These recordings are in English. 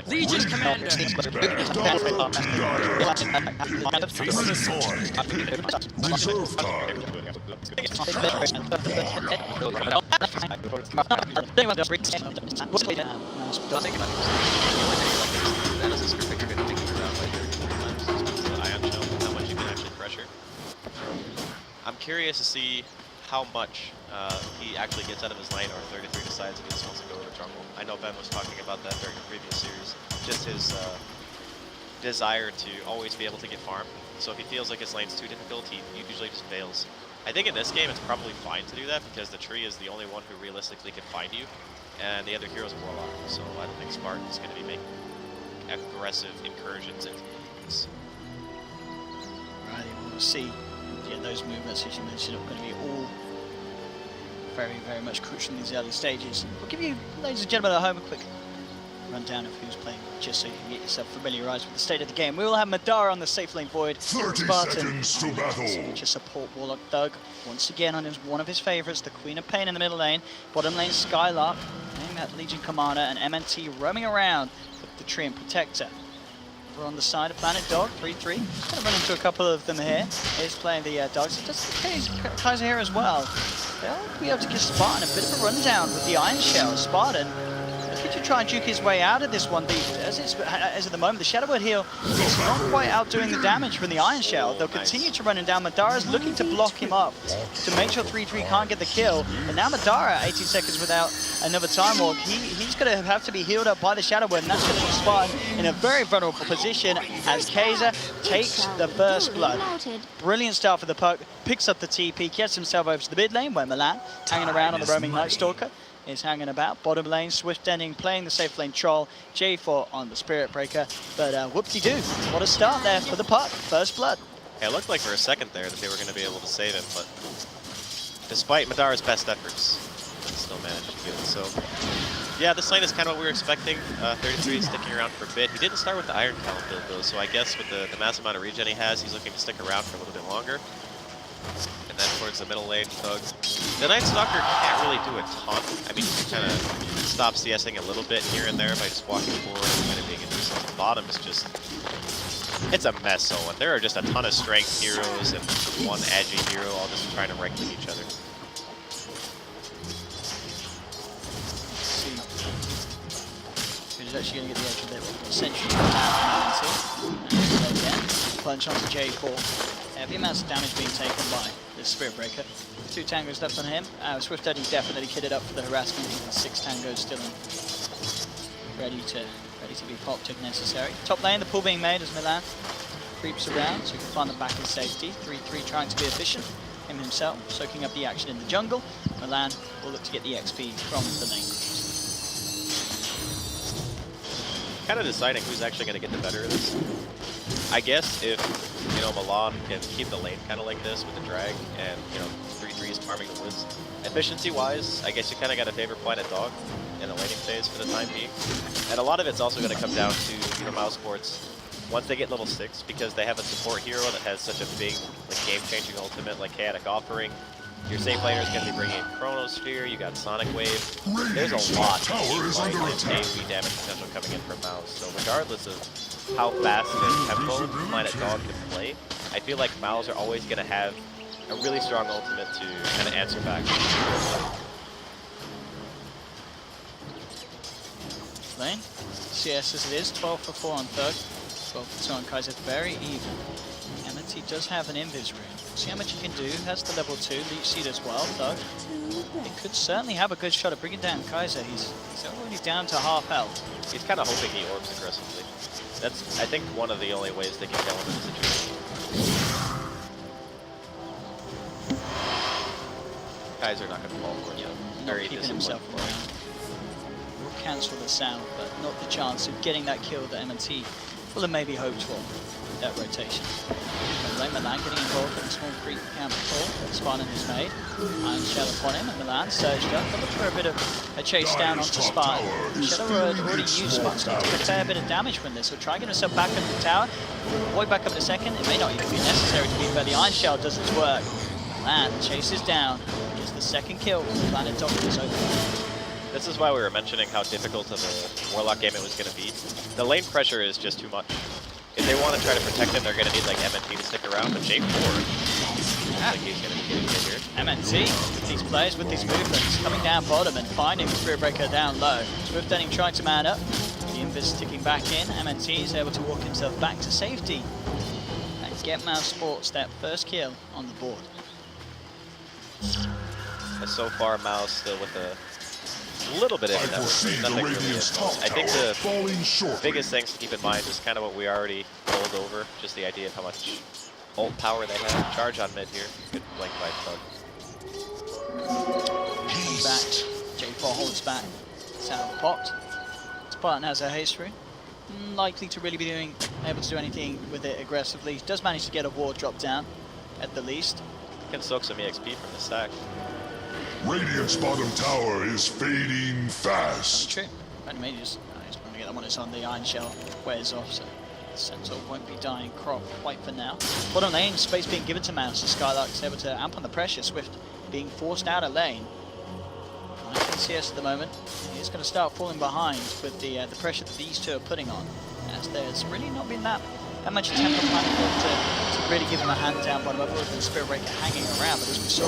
Legion Commander. That is a script that you're going to think around like 30 times. So ion shell, how much you can actually pressure. I'm curious to see how much he actually gets out of his lane, or 33 decides if he just wants to go to jungle. I know Ben was talking about that during the previous series. Just his desire to always be able to get farm. So if he feels like his lane's too difficult, he usually just fails. I think in this game it's probably fine to do that because the tree is the only one who realistically can find you, and the other hero's a warlock. So I don't think Spartan's going to be making aggressive incursions into things. Right, we'll see. Yeah, those movements, as you mentioned, are going to be all very, very much crucial in these early stages. We'll give you, ladies and gentlemen at home, a quick rundown of who's playing, just so you can get yourself familiarised with the state of the game. We will have Madara on the safe lane void. 30 Spartan seconds to battle. to support Warlock Thug. Once again on one of his favourites, the Queen of Pain in the middle lane. Bottom lane, Skylark, playing that Legion Commander, and MNT roaming around with the Tree and Protector. We're on the side of Planet Dog, 3-3. Going to run into a couple of them here. He's playing the Dogs. It does the case Kaiser here as well. They'll be able to give Spartan a bit of a rundown with the Iron Shell. Spartan looking to try and juke his way out of this one. As at the moment, the Shadow Word heal is not quite outdoing the damage from the Iron Shell. They'll continue to run him down. Madara's looking to block him up to make sure 3-3 can't get the kill. But now Madara, 18 seconds without another time walk, he's going to have to be healed up by the Shadow Word, and that's going to put Spartan in a very vulnerable position as Kaiser takes the first blood. Brilliant start for the puck, picks up the TP, gets himself over to the mid lane where Milan, hanging around on the roaming Night Stalker, is hanging about. Bottom lane, Swift Ending playing the safe lane Troll, J4 on the Spirit Breaker, but whoop-de-doo, what a start there for the puck, first blood. Yeah, it looked like for a second there that they were going to be able to save it, but despite Madara's best efforts, they still managed to do it. So yeah, this lane is kind of what we were expecting. 33 sticking around for a bit. He didn't start with the Iron Talent build though, so I guess with the massive amount of regen he has, he's looking to stick around for a little bit longer. And then towards the middle lane, Thug. The Night Stalker can't really do a ton. I mean, he can kind of stop CSing a little bit here and there by just walking forward and kind of being induced. The bottom is just, it's a mess, Owen. There are just a ton of strength heroes and one edgy hero all just trying to wrangle each other. Who's actually going to get the extra bit of Sentry. Plunge onto J4. Heavy amounts of damage being taken by the Spirit Breaker. 2 tangos left on him. Swift Eddie definitely kitted up for the harassment. Even 6 tangos still ready to be popped if necessary. Top lane, the pull being made as Milan creeps around so he can find them back in safety. 3-3 trying to be efficient. Him himself soaking up the action in the jungle. Milan will look to get the XP from the lane. Kind of deciding who's actually going to get the better of this. I guess if, you know, Milan can keep the lane kind of like this with the drag and, you know, 3-3 is farming the woods. Efficiency-wise, I guess you kind of got to favor Planet Dog in the laning phase for the time being. And a lot of it's also going to come down to, you know, Mouse Sports once they get level 6, because they have a support hero that has such a big, like, game-changing ultimate like Chaotic Offering. Your safe laner is going to be bringing in Chronosphere, you got Sonic Wave. There's a lot of AoE damage potential coming in from Mouse. So regardless of how fast and tempo Planet Dog can play, I feel like Mouse are always going to have a really strong ultimate to kind of answer back. Lane, CS as it is, 12 for 4 on Thug, 12 for 2 on Kaiser, very even. MNT does have an Invis rune. See how much he can do, has the level 2, Leech Seed as well, Thug. He could certainly have a good shot at bringing down Kaiser. He's already down to half health. He's kind of hoping he orbs aggressively. That's, I think, one of the only ways they can kill him in the situation. Kaiser not going to fall for it. Yeah, not keeping himself around. Will cancel this out, but not the chance of getting that kill that MNT will have maybe hoped for that rotation. But Milan getting involved in a small creep camp before that Spartan has made. Iron Shell upon him, and Milan surged up. They'll look for a bit of a chase down onto Spartan. Shadow had already used Spartan's need to take a fair bit of damage from this. We'll try getting himself back into the tower. Void back up in a second. It may not even be necessary to be fair. The Iron Shell does its work. Milan chases down. Gets the second kill. Planet Doctor is over. This is why we were mentioning how difficult of a Warlock game it was going to be. The lane pressure is just too much. If they want to try to protect him, they're going to need like MNT to stick around, but J4, I think he's going to be getting hit here. MNT, these players with these movements, coming down bottom and finding the Spirit Breaker down low. Swift Ending trying to man up, the Invis ticking back in. MNT is able to walk himself back to safety and get Mouse Sports that first kill on the board. And so far, Mouse still with a little bit of it. Nothing really is. I think the biggest things to keep in mind is kind of what we already rolled over, just the idea of how much ult power they have. Charge on mid here. Good blink by Thug. Back. J4 holds back. Sound pot. Spartan has a haste rune. Likely to really be able to do anything with it aggressively. He does manage to get a ward drop down, at the least. Can soak some EXP from the stack. Radiant's bottom tower is fading fast. True. And maybe just going to get that one. It's on the Iron Shell. Wears off, so Sentinel won't be dying crop quite for now. Bottom lane, space being given to Mouse. The Skylark is able to amp on the pressure. Swift being forced out of lane. CS at the moment. He's going to start falling behind with the pressure that these two are putting on. As there's really not been that much attempt on Planet to really give him a hand down bottom up with the Spirit Breaker hanging around, but as we saw,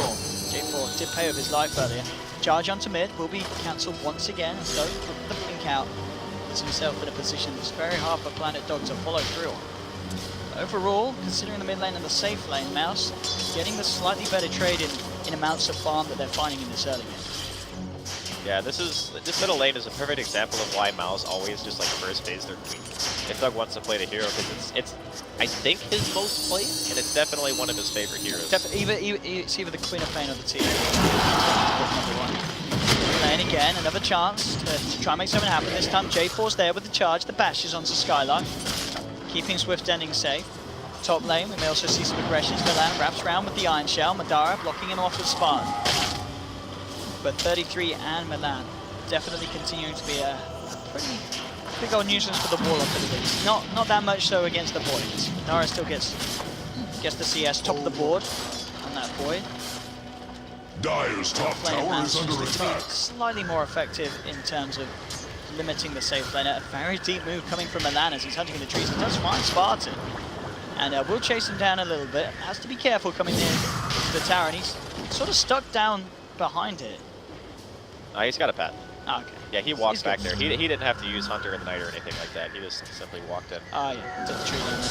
J4 did pay with his life earlier. Charge onto mid will be cancelled once again, so the blink out puts himself in a position that's very hard for Planet Dog to follow through on. Overall, considering the mid lane and the safe lane, Mouse getting the slightly better trade in amounts of farm that they're finding in this early game. Yeah, this middle lane is a perfect example of why Mouse always just like first phase their queen. If Doug wants to play the hero, because it's I think his most played, and it's definitely one of his favorite heroes. It's either the Queen of Pain or the TI. And again, another chance to try and make something happen. This time J4's there with the charge. The bash is onto Skylark, keeping Swift Ending safe. Top lane, we may also see some aggressions. Milan wraps around with the Iron Shell. Madara blocking him off with Spartan. But 33 and Milan definitely continuing to be a pretty big old nuisance for the Warlock at least. Not that much so against the Voids. Madara still gets the CS top of the board on that Void. Dire's top tower is under attack. Slightly more effective in terms of limiting the safe lane. A very deep move coming from Milan as he's hunting in the trees. He does find Spartan. And will chase him down a little bit. Has to be careful coming near to the tower, and he's sort of stuck down behind it. He's got a path. Oh, okay. Yeah, he walks back there. He didn't have to use Hunter in the Night or anything like that. He just simply walked in. Ah, yeah, to the tree line.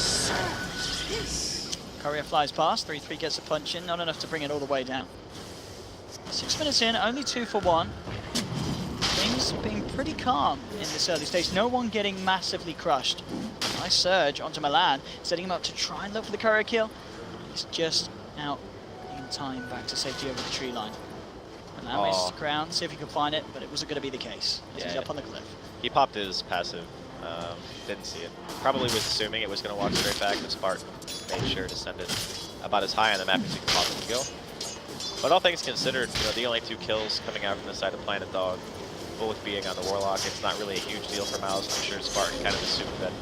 Courier flies past. 3-3 gets a punch in. Not enough to bring it all the way down. 6 minutes in, only 2 for 1. Things being pretty calm in this early stage. No one getting massively crushed. Nice surge onto Milan, setting him up to try and look for the courier kill. He's just out in time back to safety over the tree line. Milan raises the crown, see if he can find it, but it wasn't going to be the case. He's up on the cliff. He popped his passive, didn't see it. Probably was assuming it was going to walk straight back, but Spartan made sure to send it about as high on the map as he could possibly go. But all things considered, you know, the only 2 kills coming out from the side of Planet Dog, both being on the Warlock, it's not really a huge deal for Mouse. I'm sure Spartan kind of assumed that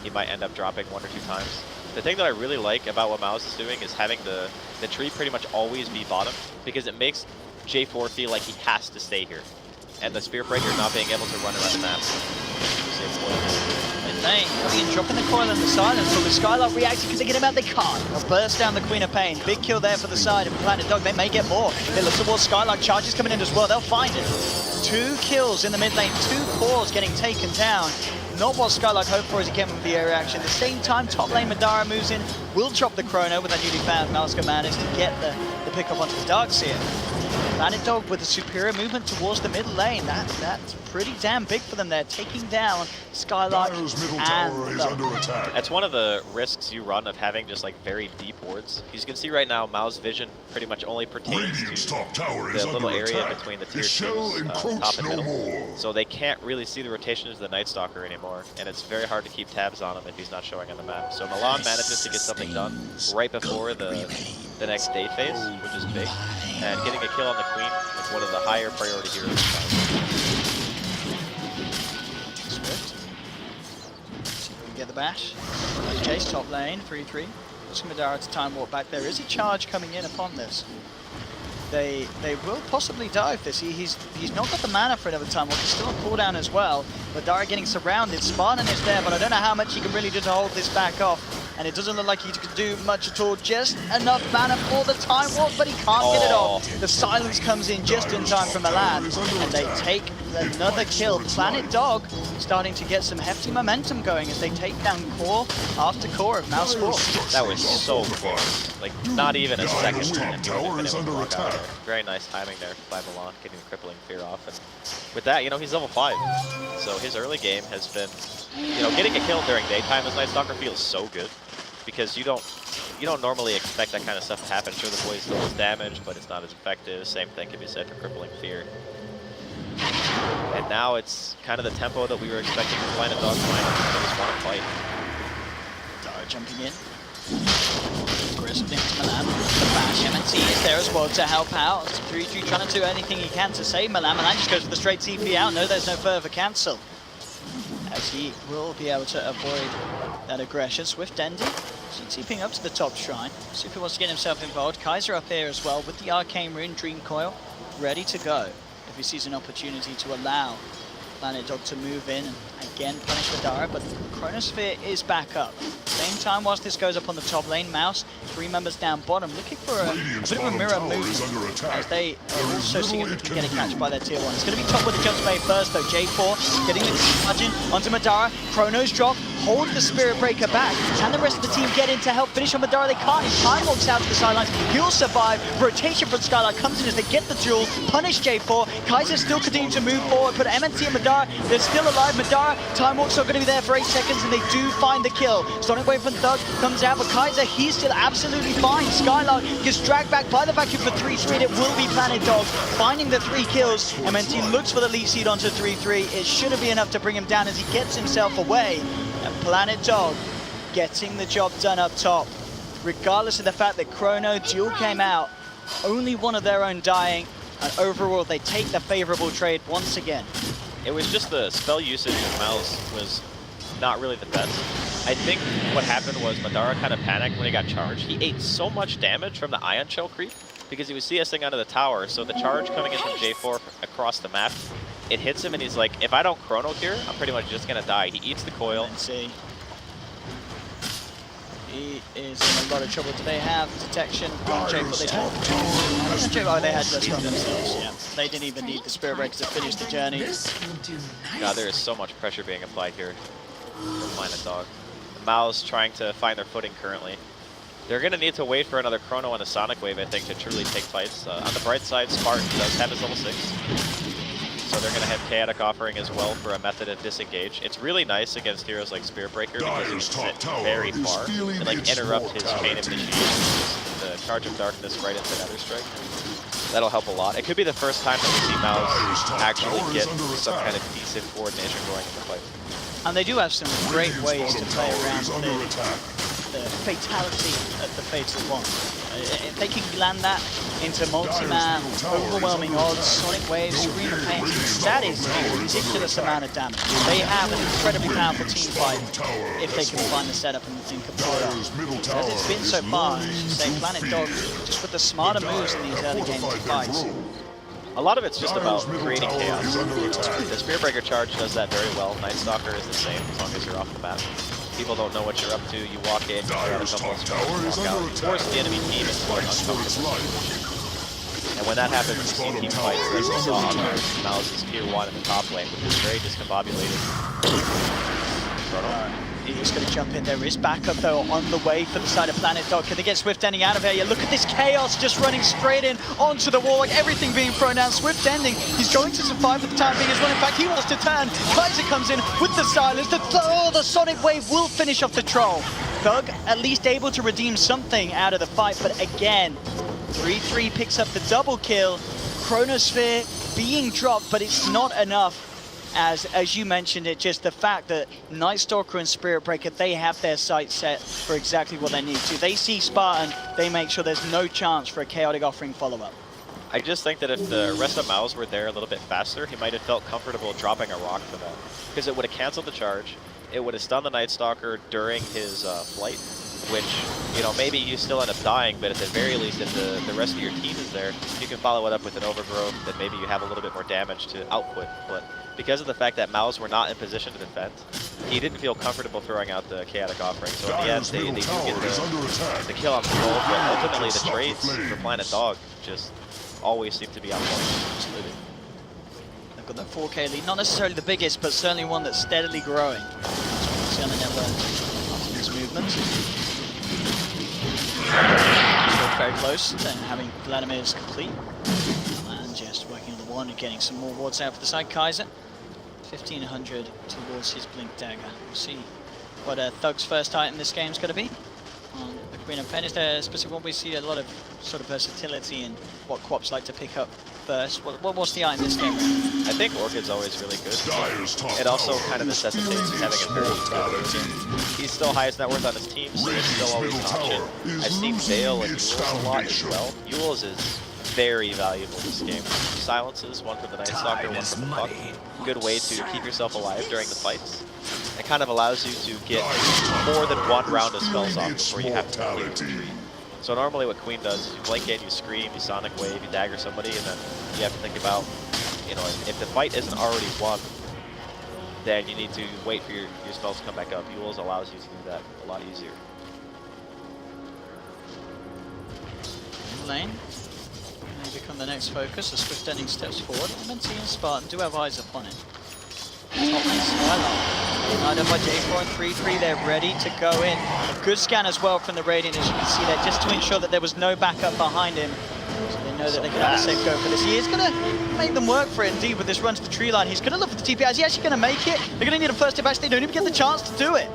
he might end up dropping 1 or 2 times. The thing that I really like about what Mouse is doing is having the tree pretty much always be bottom, because it makes J4 feel like he has to stay here. And the Spirit Breaker not being able to run around the map. Lane coming in, dropping the coil in the silence, but with Skylark reacting because they get him out, they can't. They'll burst down the Queen of Pain. Big kill there for the side of Planet Dog. They may get more. They look towards Skylark. Charges coming in as well. They'll find it. 2 kills in the mid lane. 2 cores getting taken down. Not what Skylark hoped for as he came with the air reaction. At the same time, top lane Madara moves in. Will drop the chrono with that newly found Malska Madness to get the pick up onto the Darkseer. Planet Dog with a superior movement towards the middle lane. That's pretty damn big for them. They're taking down Skylark Dire's middle and tower is Thug. under attack. That's one of the risks you run of having just like very deep wards. As you can see right now, Mao's vision pretty much only pertains Radiant's to top tower is the little under area attack. between the It tier shall 2s, encroach top and no middle. more. So they can't really see the rotations of the Night Stalker anymore, and it's very hard to keep tabs on him if he's not showing on the map. So Milan manages to get something done right before the next day phase, which is big, and getting a kill on the Queen is one of the higher priority heroes. Swift. See if we can get the bash. Chase top lane, 3-3. Pushing Madara to time walk back. There is a charge coming in upon this. They will possibly dive this. He's not got the mana for another time walk. He's still on cooldown as well. Madara getting surrounded. Spartan is there, but I don't know how much he can really do to hold this back off. And it doesn't look like he can do much at all. Just enough mana for the time walk, but he can't get it off. The silence comes in just in time from Milan, and they take another kill. Planet Dog starting to get some hefty momentum going as they take down core after core of Mouse Sport. That was so close. Like, not even a second. Dire's top tower is under attack. Very nice timing there by Milan, getting the crippling fear off. And with that, you know, he's level 5. So his early game has been, you know, getting a kill during daytime as Night Stalker feels so good. Because you don't normally expect that kind of stuff to happen. Sure, the poison still does damage, but it's not as effective. Same thing can be said for Crippling Fear. And now it's kind of the tempo that we were expecting from Planet Dog finally. They just want to fight. Dara jumping in. Aggressive into Milan. The bash, MNT is there as well to help out. 3-3 trying to do anything he can to save Milan. Milan just goes for the straight TP out. No, there's no further cancel. As he will be able to avoid that aggression. Swift Dendy, TPing up to the top shrine. Super wants to get himself involved. Kaiser up here as well with the Arcane Rune, Dream Coil, ready to go. If he sees an opportunity to allow Planet Dog to move in and again punish Madara, but Chronosphere is back up. Same time whilst this goes up on the top lane, Mouse, 3 members down bottom, looking for a bit of a mirror move as they are also significantly getting catched by their tier 1. It's going to be top with the jump spade first though. J4 getting the charging onto Madara. Chrono's drop, hold the Spirit Breaker back. Can the rest of the team get in to help finish on Madara? They can't. He time walks out to the sidelines. He'll survive. Rotation from Skylark comes in as they get the duel. Punish J4. Kaiser still continuing to move forward. Put MNT and Madara. They're still alive. Madara, time walk's not going to be there for 8 seconds, and they do find the kill. Sonic Wave from Thug comes out, but Kaiser, he's still absolutely fine. Skylark gets dragged back by the vacuum for 3-3, and it will be Planet Dog finding the 3 kills. MNT looks for the lead seed onto 3-3. It shouldn't be enough to bring him down as he gets himself away. And Planet Dog getting the job done up top. Regardless of the fact that Chrono duel came out, only one of their own dying, and overall they take the favorable trade once again. It was just the spell usage of Mouse was not really the best. I think what happened was Madara kind of panicked when he got charged. He ate so much damage from the Ion Shell creep because he was CSing out of the tower, so the charge coming in from J4 across the map, it hits him and he's like, if I don't chrono here, I'm pretty much just gonna die. He eats the coil. Let's see. He is in a lot of trouble. Do they have detection on J4? They don't. Oh, they had just on themselves, yeah. They didn't even need the Spirit Breaker to finish the journey. God, there is so much pressure being applied here for Planet Dog. The Mao's trying to find their footing currently. They're going to need to wait for another Chrono and a Sonic Wave, I think, to truly take fights. On the bright side, Spartan does have his level 6. So they're going to have Chaotic offering as well for a method of disengage. It's really nice against heroes like Spirit Breaker because he can sit very far and like interrupt his chain of initiation. The Charge of Darkness right into Nether Strike. That'll help a lot. It could be the first time that we see Mouse actually get some kind of decent coordination going in the fight. And they do have some great ways to play around the fatality of the Fatal One. If they can land that into multi-man, overwhelming odds, Sonic Wave, Scream of Pain, that is a ridiculous amount of damage. They have an incredibly powerful team fight if they can find the setup and can pull it off. As it's been so far, I should say, Planet Dog just with the smarter moves in these early game fights. A lot of it's just about creating chaos. The Spirit Breaker charge does that very well. Night Stalker is the same as long as you're off the map. People don't know what you're up to. You walk in, you grab a couple of spells, walk out. You force the enemy team into an uncomfortable situation. And when that happens, you see team fights that we saw on Mouse's tier 1 in the top lane, which is very discombobulated. He's going to jump in. There is backup, though, on the way for the side of Planet Dog. Can they get Swift Ending out of here? Look at this chaos just running straight in onto the wall, like everything being thrown down. Swift Ending, he's going to survive for the time being as well. In fact, he wants to turn. Kaiser comes in with the silence. The Sonic Wave will finish off the Troll. Thug at least able to redeem something out of the fight, but again, 3-3 picks up the double kill. Chronosphere being dropped, but it's not enough. As you mentioned it, just the fact that Night Stalker and Spirit Breaker, they have their sights set for exactly what they need to. They see Spartan, they make sure there's no chance for a Chaotic Offering follow-up. I just think that if the rest of Mouse were there a little bit faster, he might have felt comfortable dropping a rock for that. Because it would have canceled the charge, it would have stunned the Night Stalker during his flight, which, you know, maybe you still end up dying, but at the very least, if the rest of your team is there, you can follow it up with an Overgrowth, then maybe you have a little bit more damage to output. But because of the fact that Mouse were not in position to defend, he didn't feel comfortable throwing out the Chaotic Offering. So in the end, they do get the kill on the roll, but ultimately the trades for Planet Dog just always seem to be on point. Absolutely. They've got that 4K lead, not necessarily the biggest, but certainly one that's steadily growing. See on the network after his movement. Still very close to having Vladimir's complete. And just working on the one and getting some more wards out for the side. Kaiser, 1500 towards his Blink Dagger. We'll see what Thug's first item this game's going to be. On the Queen of Pen, is there a specific one? We see a lot of sort of versatility in what Quaps like to pick up first. What's the item this game? I think Orchid's always really good. It also kind of necessitates having a very good team. He's still highest net worth on his team, so it's still always an option. I've seen Vale and Yules a lot as well. Yules is very valuable this game. Silences, one from the Night Stalker, one from the Puck. Good way to keep yourself alive during the fights. It kind of allows you to get more than one round of spells off before you have to completely retreat. So normally what Queen does is you blink in, you scream, you Sonic Wave, you dagger somebody, and then you have to think about, you know, if the fight isn't already won, then you need to wait for your spells to come back up. Yules allows you to do that a lot easier. Lane may become the next focus as Swift Ending steps forward. MNT and Spartan do have eyes upon it. Top lane Skylark. Lined up by J4 and 3-3, they're ready to go in. A good scan as well from the Radiant, as you can see there, just to ensure that there was no backup behind him. So they know that they can have a safe go for this. He is going to make them work for it indeed with this run to the tree line. He's going to look for the TP. Is he actually going to make it? They're going to need a first advantage. They don't even get the chance to do it.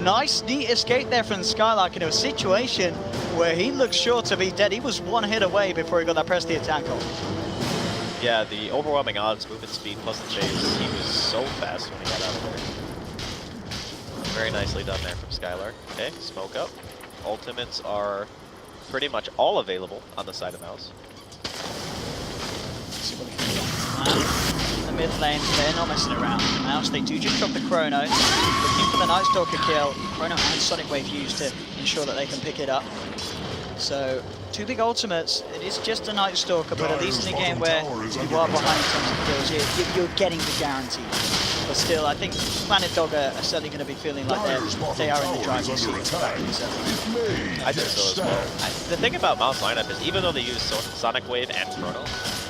Nice, neat escape there from Skylark into a situation where he looks sure to be dead. He was one hit away before he got that press the attack off. Yeah, the overwhelming odds, movement speed plus the chase, he was so fast when he got out of there. Very nicely done there from Skylark. Okay, smoke up. Ultimates are pretty much all available on the side of Mouse. See what we can do. The mid lane, they're not messing around. Mouse, they do just drop the Chrono. Looking for the Night Stalker kill. Chrono and Sonic Wave used to ensure that they can pick it up. So, two big ultimates. It is just a Night Stalker, but at least in a game where you are behind in terms of kills, you're getting the guarantee. But still, I think Planet Dog are certainly going to be feeling like they are in the driving seat. I think so as well. The thing about Mouse lineup is even though they use Sonic Wave and Chrono,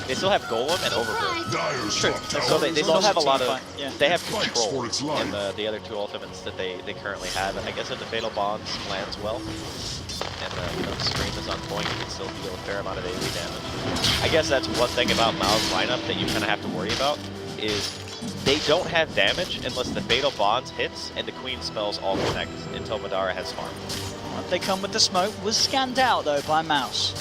they still have Golem and Overgrowth. True. So they still have a lot of, they have control its in the other two ultimates that they currently have. And I guess if the Fatal Bonds lands well, and you know, Scream is on point, you can still deal a fair amount of AoE damage. I guess that's one thing about Mao's lineup that you kind of have to worry about, is they don't have damage unless the Fatal Bonds hits and the Queen spells all connect until Madara has farm. They come with the smoke, was scanned out though by Mouse.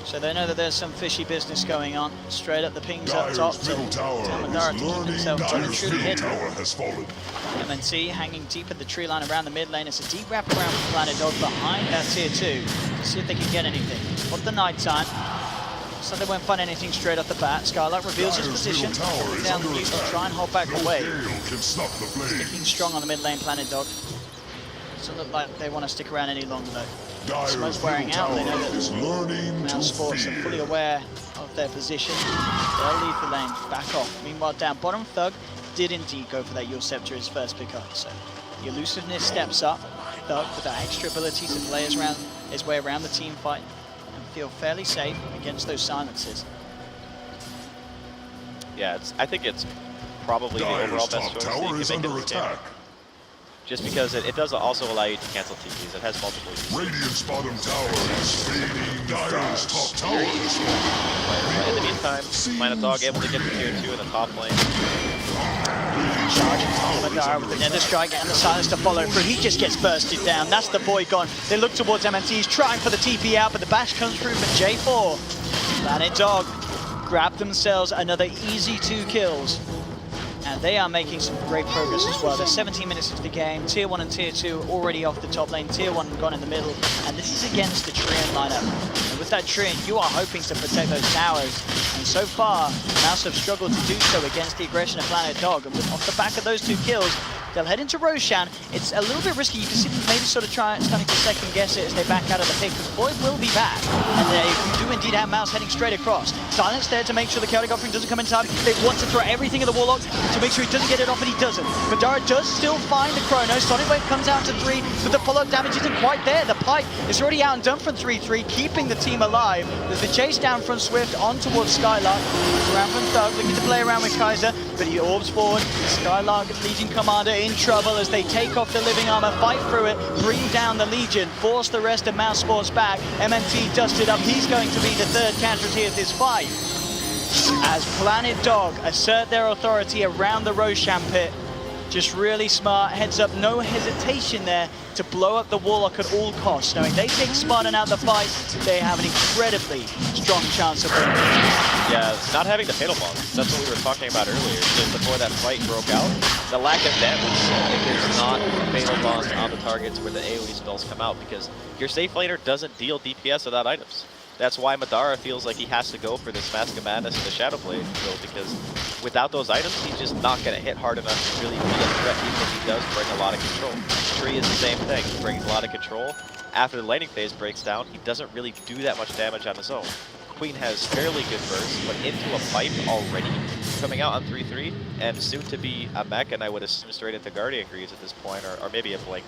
So they know that there's some fishy business going on. Straight up the pings up top to tell Madara to keep himself truly hidden. MNT hanging deep in the tree line around the mid lane. It's a deep wrap around for Planet Dog behind that tier 2 to see if they can get anything. What the night time. So they won't find anything straight off the bat. Skylark reveals his position. Down the east to try and hold back the wave. Sticking strong on the mid lane, Planet Dog. Doesn't look like they want to stick around any longer though. Smoke's wearing out. They know that Mouse Sports are fully aware of their position. They'll leave the lane, back off. Meanwhile, down bottom, Thug did indeed go for that Your Scepter, his first pickup. So the elusiveness steps up. Thug with that extra ability to play his way around the team fight and feel fairly safe against those silences. Yeah, I think it's probably the overall best choice that you can make in this game. just because it does also allow you to cancel TPs. It has multiple uses. Radiant's bottom tower is fading. Dire's top tower is falling. In the meantime, Planet Dog able to get to tier 2 in the top lane. Charging Madara with another strike and the silence to follow through. He just gets bursted down. That's the boy gone. They look towards MNT. He's trying for the TP out, but the bash comes through for J4. Planet Dog grab themselves another easy 2 kills. And they are making some great progress as well. They're 17 minutes into the game. Tier 1 and Tier 2 already off the top lane. Tier 1 gone in the middle. And this is against the Treant lineup. And with that Treant, you are hoping to protect those towers. And so far, Mouse have struggled to do so against the aggression of Planet Dog. And off the back of those 2 kills, they'll head into Roshan. It's a little bit risky. You can see them maybe sort of starting to second guess it as they back out of the pick, because Void will be back. And they do indeed have Mouse heading straight across. Silence there to make sure the chaotic offering doesn't come in time. They want to throw everything at the Warlock to make sure he doesn't get it off, and he doesn't. Madara does still find the Chrono. Sonic Wave comes out to 3, but the follow-up damage isn't quite there. The pipe is already out and done from 3-3, keeping the team alive. There's the chase down from Swift on towards Skylark. Around from Thug, looking to play around with Kaiser, but he orbs forward. Skylark, Legion Commander, in trouble as they take off the living armor, fight through it, bring down the Legion, force the rest of Mouse Sports back. MNT dusted up. He's going to be the 3rd casualty of this fight, as Planet Dog assert their authority around the Roshan pit. Just really smart, heads up, no hesitation there to blow up the Warlock at all costs. Knowing they take Spartan out the fight, they have an incredibly strong chance of winning. Yeah, not having the Fatal Bonds, that's what we were talking about earlier. Just before that fight broke out, the lack of damage if there's not Fatal Bonds on the targets where the AoE spells come out, because your safe laner doesn't deal DPS without items. That's why Madara feels like he has to go for this Mask of Madness and the Shadowblade build, because without those items, he's just not going to hit hard enough to really be a threat, even if he does bring a lot of control. Tree is the same thing. He brings a lot of control. After the laning phase breaks down, he doesn't really do that much damage on his own. Queen has fairly good burst, but into a pipe already, coming out on 3-3, and soon to be a mech, and I would assume straight into Guardian Greaves at this point, or maybe a Blink.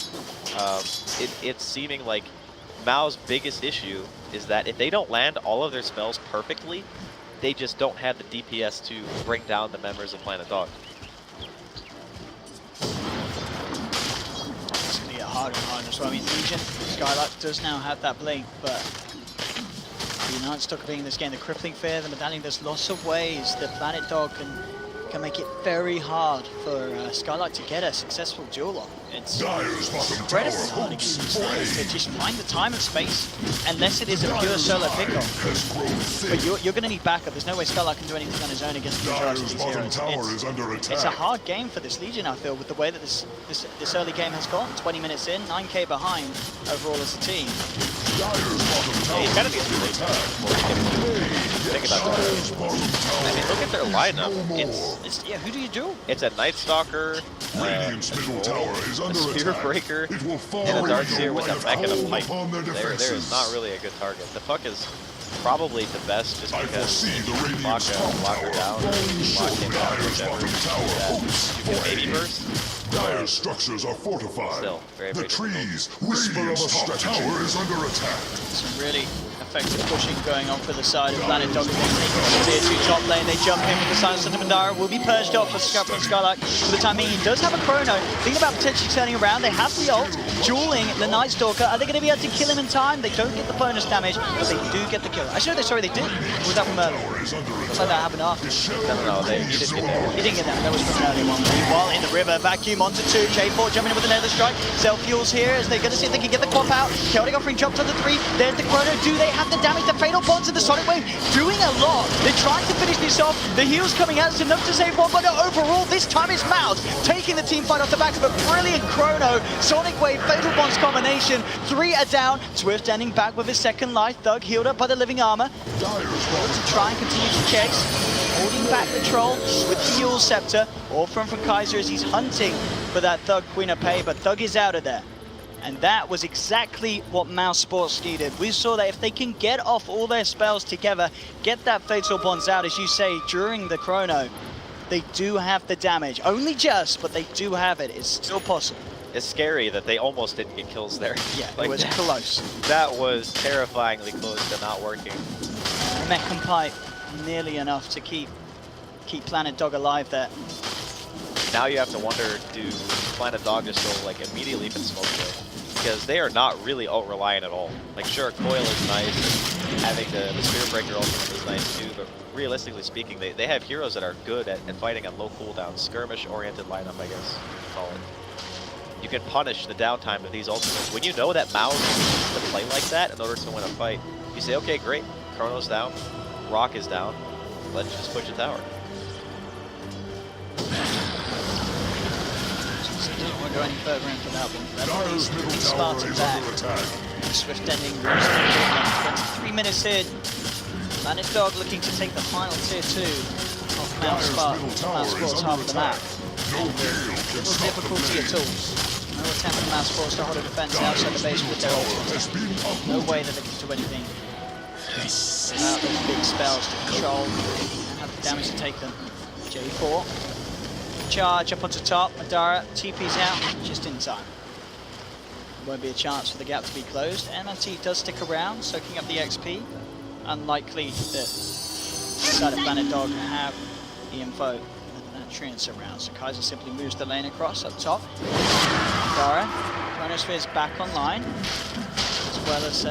It's seeming like Mao's biggest issue is that if they don't land all of their spells perfectly, they just don't have the DPS to bring down the members of Planet Dog. It's going to get harder and harder as well. I mean, Legion, Skylark does now have that Blink, but the United Stock being in this game, the Crippling Fear, the Medallion, there's lots of ways that Planet Dog can make it very hard for Skylark to get a successful duel on. It's incredibly hard against these players to just find the time and space, unless it is a pure solo pickoff. But you're going to need backup. There's no way Skylark can do anything on his own against the majority of these heroes. It's a hard game for this Legion, I feel, with the way that this early game has gone. 20 minutes in, 9k behind overall as a team. Yeah, he's got to be too late think about that. I mean, look at their lineup. Yeah, who do you do? It's a Night Stalker, a Spear Breaker, and a Darkseer with a mech and a pipe. There is not really a good target. The Puck is probably the best just because you can lock her down, lock him down, whichever. You can maybe burst. Dire structures are fortified. Still, very the trees whisper of a top tower is under attack. Some really effective pushing going on for the side of Planet Dog. Tier 2 top lane, they jump in with the silence of Madara, will be purged off for Skylark for the time being. He does have a Chrono, thinking about potentially turning around. They have the ult, dueling the Night Stalker. Are they going to be able to kill him in time? They don't get the bonus damage, but they do get the kill. Actually, no, sorry, they did. Or was that from earlier? Looks like that happened after. No, he didn't get there. He didn't get that, that was from an early one. Meanwhile, in the river, Vacuum onto 2, J4 jumping in with another strike. Self-fuels here as they're going to see if they can get the quap out. Chaotic Offering jumps onto 3, there's the Chrono. Do they have the damage? The Fatal Bonds and the Sonic Wave doing a lot. They're trying to finish this off. The heals coming out, it's enough to save one, but overall, this time it's Mouse taking the team fight off the back of a brilliant Chrono. Sonic Wave, Fatal Bonds combination. 3 are down. Swift standing back with his second life. Thug healed up by the living armor. To try and continue to chase. Holding back the troll with the Yule Scepter. All from Kaiser as he's hunting for that Thug Queen of Pay, but Thug is out of there. And that was exactly what Mouse Sports needed. We saw that if they can get off all their spells together, get that Fatal Bonds out, as you say, during the Chrono, they do have the damage. Only just, but they do have it. It's still possible. It's scary that they almost didn't get kills there. Yeah, like, it was close. That was terrifyingly close to not working. Mech and Pipe, nearly enough to keep Planet Dog alive there. now you have to wonder, do Planet Dog just go like immediately leap and smoke away? Because they are not really ult-reliant at all. Like sure, Coil is nice, and having the Spear Breaker ultimate is nice too, but realistically speaking, they have heroes that are good at fighting on low cooldown, skirmish-oriented lineup, I guess you call it. You can punish the downtime of these ultimates. When you know that Mao needs to play like that in order to win a fight, you say, okay, great, Chrono's down, Rock is down, let's just push the tower. Didn't want to go any further into that one. Dyer's middle tower is under attack. Swift ending, 23 minutes in. Planet Dog looking to take the final tier 2 of Mount Spark. Mount Sports half of the map. No gale can Little stop the difficulty at all. No attempt from Mount Sports to hold a defense outside the base with their ultimate. No way that they can do anything without those big spells to control and have the damage to take them. J4. Charge up onto top. Madara TP's out just in time. Won't be a chance for the gap to be closed. MNT does stick around, soaking up the XP. Unlikely that side of Planet Dog have the info that Treants around. So Kaiser simply moves the lane across up top. Madara, Chronosphere's back online. As well as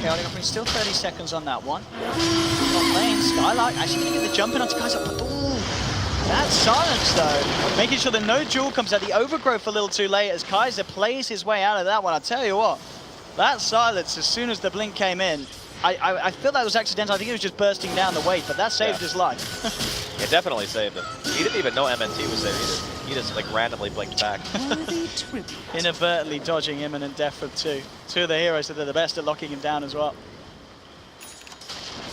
Chaotic offering still 30 seconds on that one. Top lane, Skylark actually going to get the jump in onto Kaiser. Ooh, that silence though, making sure that no duel comes out. The overgrowth a little too late as Kaiser plays his way out of that one. I'll tell you what, that silence as soon as the blink came in, I feel that was accidental. I think it was just bursting down the weight, but that saved his life. It definitely saved him. He didn't even know MNT was there either. He just like randomly blinked back. Inadvertently dodging imminent death from two of the heroes that are the best at locking him down as well.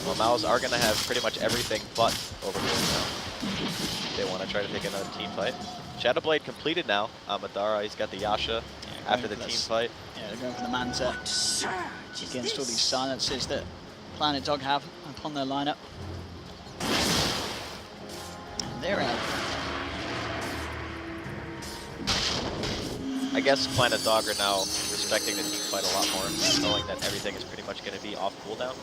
Well, Maos are going to have pretty much everything but overgrowth now. They want to try to take another team fight. Shadowblade completed now. Madara, he's got the Yasha after the team fight. Yeah, they're going for the Manta against all these silences that Planet Dog have upon their lineup. And they're out. I guess Planet Dog are now respecting the team fight a lot more, knowing that everything is pretty much going to be off cooldown.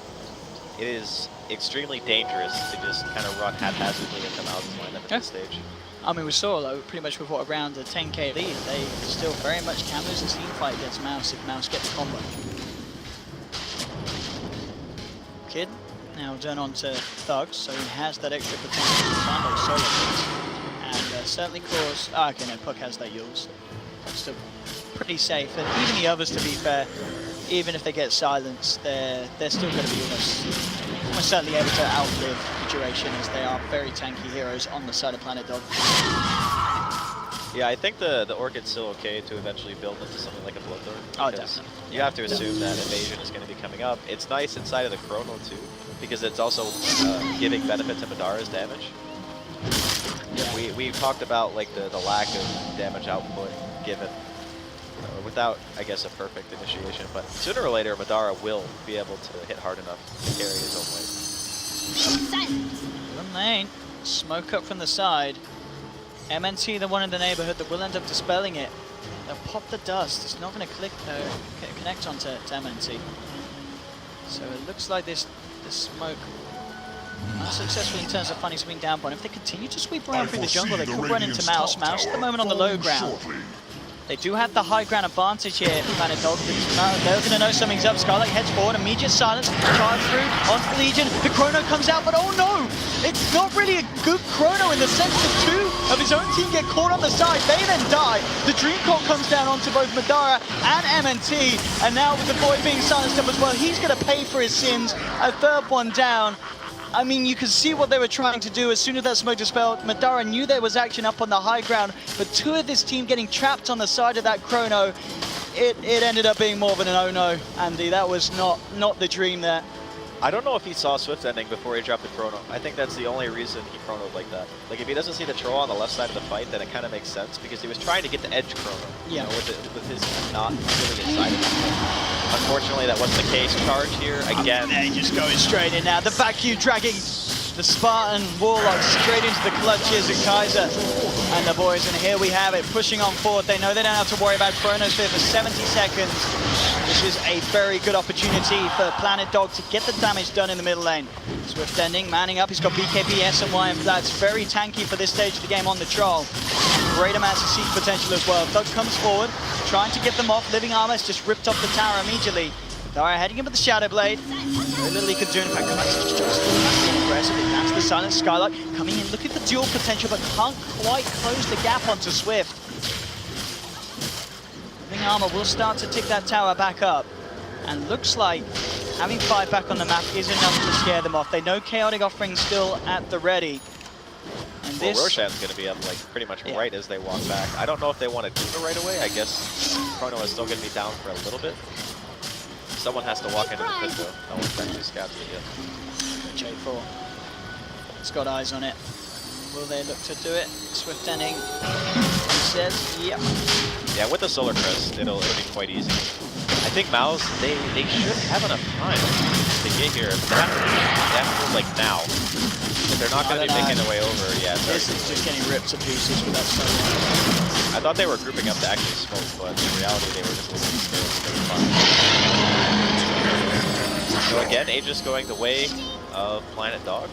It is extremely dangerous to just kind of run haphazardly into Mao's lineup at this stage. I mean, we saw though, pretty much with what around the 10k lead, they still very much can lose this team fight against Mouse if Mouse gets the combo. Kid now turn on to Thugs, so he has that extra potential to find those solo kills. And certainly cause, okay, no, Puck has that yours. Still pretty safe, and even the others, to be fair, even if they get silenced, they're still going to be almost certainly able to outlive the duration, as they are very tanky heroes on the side of Planet Dog. Yeah, I think the Orchid's still okay to eventually build into something like a Bloodthorn. Oh, definitely. You have to assume that Invasion is going to be coming up. It's nice inside of the Chrono too, because it's also giving benefit to Madara's damage. Yeah. We talked about like the lack of damage output given without, I guess, a perfect initiation, but sooner or later Madara will be able to hit hard enough to carry his own weight. One lane, smoke up from the side. MNT, the one in the neighborhood that will end up dispelling it. They'll pop the dust. It's not going to connect onto MNT. So it looks like this smoke unsuccessful in terms of finding something down, but if they continue to sweep around through the jungle, they could run into Mouse. Mouse at the moment on the low ground. They do have the high ground advantage here, Planet Dog. They're going to know something's up. Skylight heads forward, immediate silence, charge through onto the Legion. The Chrono comes out, but oh no! It's not really a good Chrono in the sense that two of his own team get caught on the side. They then die. The Dream Colt comes down onto both Madara and MNT, and now with the boy being silenced up as well, he's going to pay for his sins. A third one down. I mean, you can see what they were trying to do as soon as that smoke dispelled. Madara knew there was action up on the high ground, but two of this team getting trapped on the side of that Chrono, it ended up being more of an oh-no, Andy. That was not the dream there. I don't know if he saw Swift ending before he dropped the Chrono. I think that's the only reason he Chronoed like that. Like, if he doesn't see the troll on the left side of the fight, then it kind of makes sense, because he was trying to get the edge Chrono, yeah, you know, with his not really inside of him. Unfortunately, that wasn't the case. Charge here again. They're just going straight in now. The vacuum dragging the Spartan Warlock straight into the clutches of Kaiser and the boys, and here we have it, pushing on forward. They know they don't have to worry about Chronosphere for 70 seconds. This is a very good opportunity for Planet Dog to get the damage done in the middle lane. Swift ending, manning up, he's got BKB, SMY, and that's very tanky for this stage of the game on the Troll. Great amounts of siege potential as well. Thug comes forward, trying to get them off. Living Armor's just ripped off the tower immediately. Dara heading in with the Shadow Blade. Very little he can do. In fact, Kamax is just aggressive. That's the Silent Skylark coming in, looking for dual potential, but can't quite close the gap onto Swift. Living Armor will start to tick that tower back up. And looks like having 5 back on the map is enough to scare them off. They know Chaotic Offering still at the ready. And Well, this... Roshan's going to be up like pretty much right as they walk back. I don't know if they want to do it right away. I guess Chrono is still going to be down for a little bit. Someone has to walk into the pit though. No one's actually scouted it yet. J4. It's got eyes on it. Will they look to do it? Swift ending. He says, yep. Yeah, with the Solar Crest, it'll be quite easy. I think Mouse, they should have enough time to get here. They have to move like now. If they're not going to be making their way over, yeah. This is just getting ripped to pieces with that Solar. I thought they were grouping up to actually smoke, but in reality they were just looking to fun. So again, Aegis going the way of Planet Dog.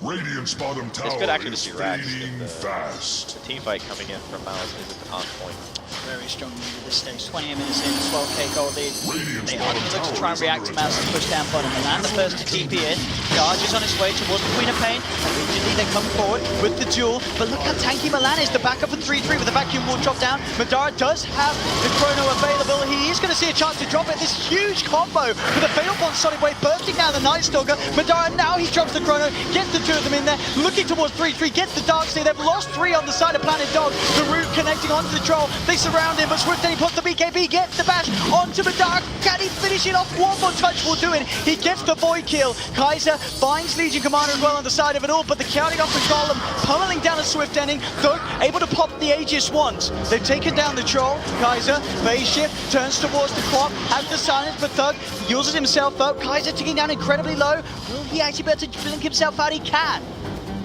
Radiant's bottom tower This could actually is just be Rax fading if fast. the team fight coming in from Mouse isn't on point. Very strong lead at this stage. 28 minutes in, 12k gold lead. Radiant's They are going to look to try and react to bottom Mouse and push down bottom. Milan the first to TP in. Charges on his way towards the Queen of Pain. Immediately they come forward with the duel. But look how tanky Milan is. The backup for 3-3 with the vacuum wall drop down. Madara does have the Chrono available. He is going to see a chance to drop it. This huge combo with a Fatal Bond Sonic Wave bursting down the Night Stalker. Madara now he drops the Chrono, gets the 2 of them in there. Looking towards 3-3, gets the Dark Sea. They've lost 3 on the side of Planet Dog. The root connecting onto the Troll. They surround him, but Swift then he puts the BKB, gets the bash onto Madara. Can he finish it off? One more touch will do it. He gets the Void kill. Kaiser finds Legion Commander as well on the side of it all, but the counting off the Golem, pummeling down a Swift ending. Thug able to pop the Aegis once. They've taken down the Troll. Kaiser, phase shift, turns towards the Quap, has the silence, but Thug uses himself up. Kaiser ticking down incredibly low. Will he actually be able to blink himself out? He can.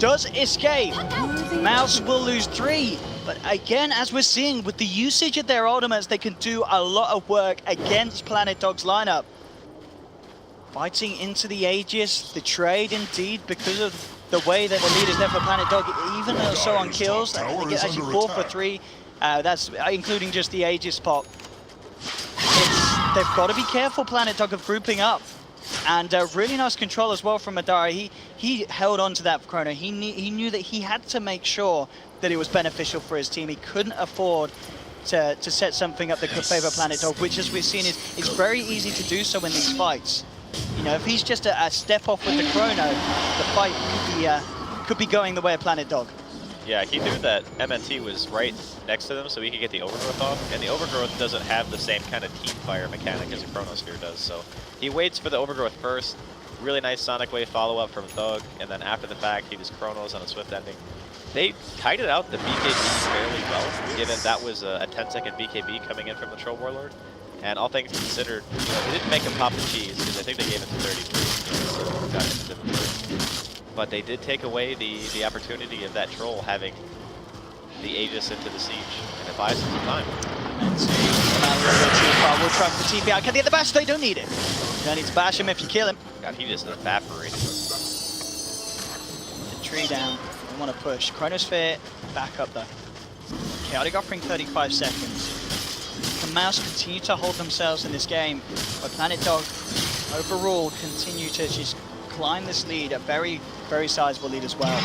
Does escape. Mouse will lose 3. But again, as we're seeing, with the usage of their ultimates, they can do a lot of work against Planet Dog's lineup. Fighting into the Aegis, the trade indeed, because of the way that the lead is there for Planet Dog, even so on kills, they get actually 4 for 3. That's including just the Aegis pop. They've got to be careful, Planet Dog, of grouping up. And really nice control as well from Madara. He held on to that Chrono. He knew that he had to make sure that it was beneficial for his team. He couldn't afford to set something up that could favor Planet Dog, which, as we've seen, is very easy to do so in these fights. You know, if he's just a step off with the Chrono, the fight could be going the way of Planet Dog. Yeah, he knew that MNT was right next to them so he could get the Overgrowth off, and the Overgrowth doesn't have the same kind of team fire mechanic as a Chronosphere does, so he waits for the Overgrowth first. Really nice Sonic Wave follow-up from Thug, and then after the fact, he just Chronos on a Swift ending. They kited out the BKB fairly well, given that was a 10-second BKB coming in from the Troll Warlord. And all things considered, you know, they didn't make him pop the cheese, because I think they gave it to 33, so got it. But they did take away the opportunity of that Troll having the Aegis into the siege, and it buys them some time. And see, we'll try for the TP out. Can they get the bash? They don't need it. You don't need to bash him if you kill him. God, he just evaporated. The tree down. They want to push. Chronosphere back up though. Chaotic Offering 35 seconds. Can Mouse continue to hold themselves in this game? But Planet Dog overall continue to just climb this lead, a very, very sizable lead as well.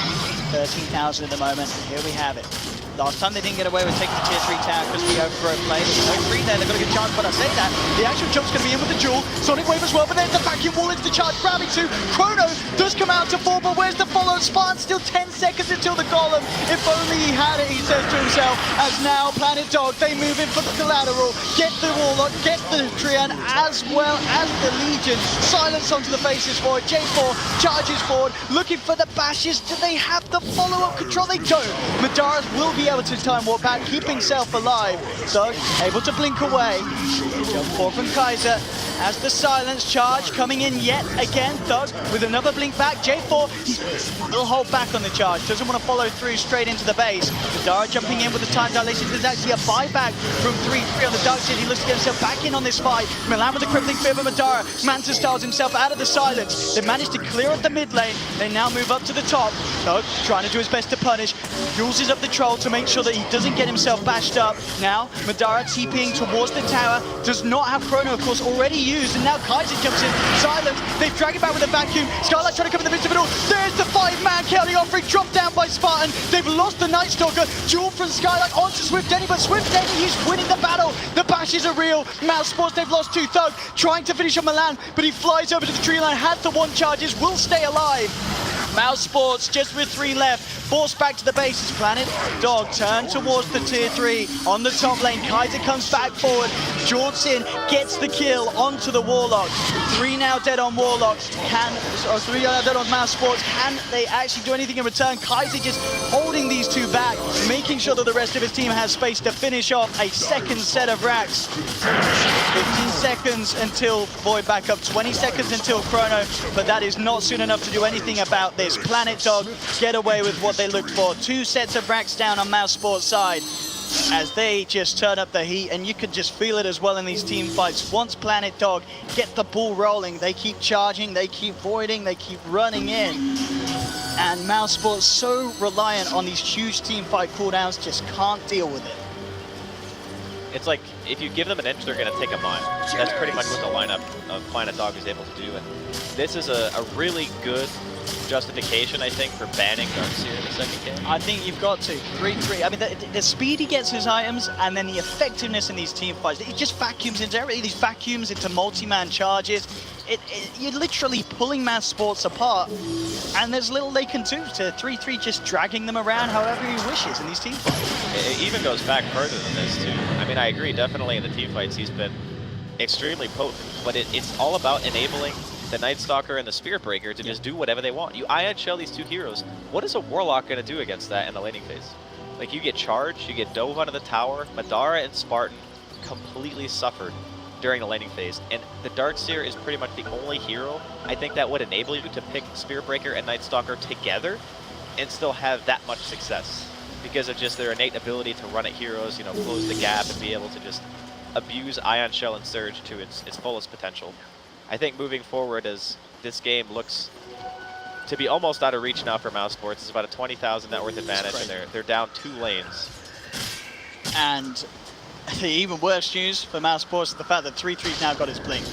13,000 at the moment, and here we have it. Last time they didn't get away with taking the tier 3 tower because the overthrow play. There's no 3 there, they've got a good chance, but I say that. The actual jump's going to be in with the duel. Sonic Wave as well, but there's the vacuum wall into the charge. Grabbing 2. Chrono does come out to 4, but where's the follow? Spartan still 10 seconds until the Golem. If only he had it, he says to himself, as now Planet Dog, they move in for the collateral, get the Warlock, get the Trian, as well as the Legion. Silence onto the faces for it. J4 charges forward, looking for the bashes. Do they have the follow-up control? They don't. Madara will be able to time warp back, keep himself alive. Thug able to blink away. Jump forward from Kaiser. as the silence charge coming in yet again. Thug with another blink back. J4, he'll hold back on the charge. Doesn't want to follow through straight into the base. Madara jumping in with the time dilation. There's actually a buyback from 3-3 on the Dark City. He looks to get himself back in on this fight. Milan with the crippling fear, but Madara Manta styles himself out of the silence. They managed to clear up the mid lane. They now move up to the top. Thug trying to do his best to punish. Uses up the troll to make sure that he doesn't get himself bashed up. Now Madara TPing towards the tower. Does not have Chrono, of course, already used. And now Kaiser jumps in. Silence. They've dragged it back with a vacuum. Skylight trying to come in the midst of it all. There's the 5-man Kelly offering. Dropped down by Spartan. They've lost the Night Stalker. Duel from Skylight onto Swift Denny, but Swift Denny, he's winning the battle. The bashes are real. Mouse Sports, they've lost 2. Thug trying to finish on Milan, but he flies over to the tree line. Has the 1 charges, will stay alive. Mouse Sports just with 3 left, forced back to the base as Planet Dog turn towards the tier 3 on the top lane. Kaiser comes back forward, Jordsin gets the kill onto the Warlock. 3 now dead on Warlock. 3 now dead on Mouse Sports. Can they actually do anything in return? Kaiser just holding these 2 back, making sure that the rest of his team has space to finish off a second set of racks. 15 seconds until Void back up, 20 seconds until Chrono, but that is not soon enough to do anything about this. Planet Dog get away with what they looked for. 2 sets of racks down on Mouse Sports' side as they just turn up the heat, and you can just feel it as well in these team fights. Once Planet Dog get the ball rolling, they keep charging, they keep voiding, they keep running in. And Mouse Sports, so reliant on these huge team fight cooldowns, just can't deal with it. It's like, if you give them an inch, they're going to take a mile. That's pretty much what the lineup of Planet Dog is able to do. And this is a really good justification, I think, for banning Darkseer in the second game. I think you've got to. 3-3. I mean, the speed he gets his items, and then the effectiveness in these team fights. It just vacuums into everything. These vacuums into multi-man charges. You're literally pulling Mouse Sports apart, and there's little they can do to 3-3, just dragging them around however he wishes in these team fights. It even goes back further than this, too. I mean, I agree, definitely in the team fights he's been extremely potent, but it's all about enabling the Night Stalker and the Spirit Breaker to just do whatever they want. You Ion Shell these 2 heroes. What is a Warlock going to do against that in the laning phase? Like, you get charged, you get dove onto the tower. Madara and Spartan completely suffered during the laning phase, and the Darkseer is pretty much the only hero I think that would enable you to pick Spirit Breaker and Night Stalker together and still have that much success because of just their innate ability to run at heroes, you know, close the gap and be able to just abuse Ion Shell and Surge to its fullest potential. I think moving forward, as this game looks to be almost out of reach now for Mouse Sports, it's about a 20,000 net worth advantage, and they're down 2 lanes. And the even worse news for Mouse Sports is the fact that 3-3's now got his blink.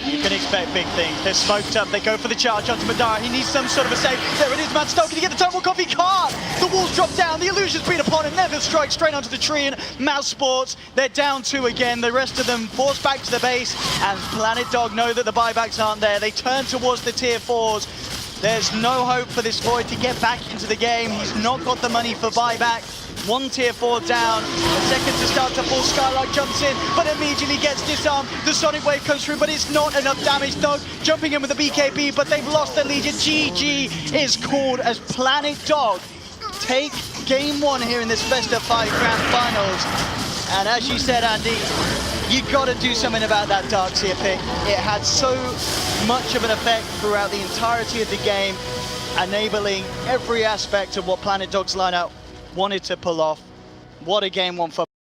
You can expect big things. They're smoked up. They go for the charge onto Madara. He needs some sort of a save. There it is, man. Stoke, can he get the turbo off? He can't. The walls drop down. The illusion's been upon him. Never strikes straight onto the tree. And Mouse Sports, they're down 2 again. The rest of them forced back to the base. And Planet Dog know that the buybacks aren't there. They turn towards the tier 4s. There's no hope for this Void to get back into the game. He's not got the money for buyback. 1 tier 4 down, a second to start to fall. Skylark jumps in, but immediately gets disarmed. The Sonic Wave comes through, but it's not enough damage. Thug jumping in with the BKB, but they've lost the Legion. GG is called as Planet Dog take game 1 here in this best of 5 grand finals. And as you said, Andy, you got to do something about that Darkseer pick. It had so much of an effect throughout the entirety of the game, enabling every aspect of what Planet Dog's lineup wanted to pull off. What a game 1 for